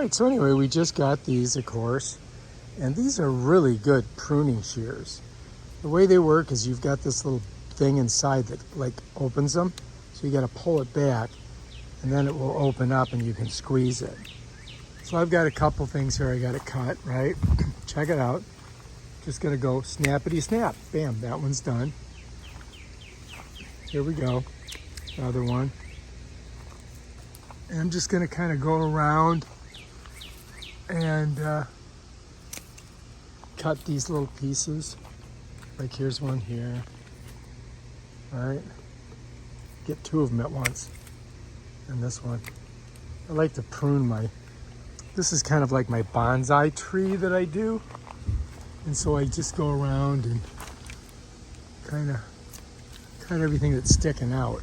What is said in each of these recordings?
Alright, so anyway, we just got these, of course, and these are really good pruning shears. The way they work is you've got this little thing inside that like opens them, so you got to pull it back, and then it will open up and you can squeeze it. So I've got a couple things here I got to cut, right? Check it out. Just gonna go snappity snap. Bam, that one's done. Here we go, another one. And I'm just gonna kind of go around and cut these little pieces. Like here's one here. All right, get two of them at once. And this one. I like to prune this is kind of like my bonsai tree that I do. And so I just go around and kind of cut everything that's sticking out.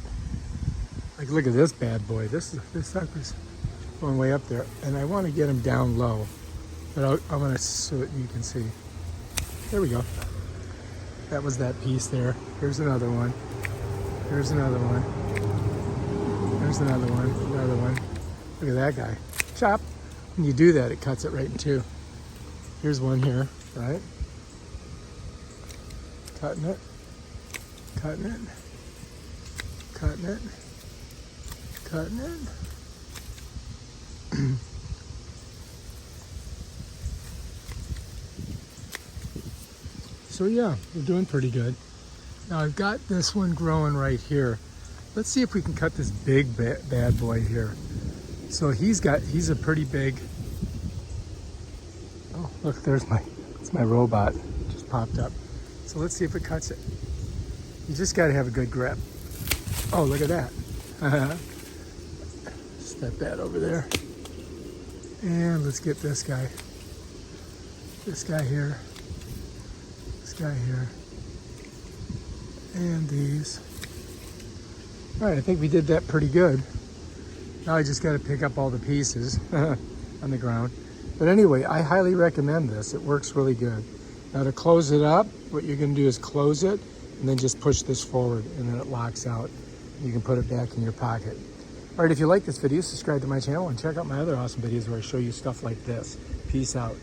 Like look at this bad boy. This sucker's going way up there. And I want to get him down low. But I want to so that you can see. There we go. That was that piece there. Here's another one. Here's another one. There's another one. Another one. Look at that guy. Chop. When you do that, it cuts it right in two. Here's one here, right? Cutting it. Cutting it. Cutting it. Cutting it. So yeah, we're doing pretty good. Now I've got this one growing right here. Let's see if we can cut this big bad boy here. So he's a pretty big, oh look, it's my robot, just popped up. So let's see if it cuts it. You just gotta have a good grip. Oh, look at that. Step that over there. And let's get this guy. This guy here. This guy here. And these. All right, I think we did that pretty good. Now I just got to pick up all the pieces on the ground. But anyway, I highly recommend this. It works really good. Now to close it up, what you're going to do is close it and then just push this forward and then it locks out. You can put it back in your pocket. All right, if you like this video, subscribe to my channel and check out my other awesome videos where I show you stuff like this. Peace out.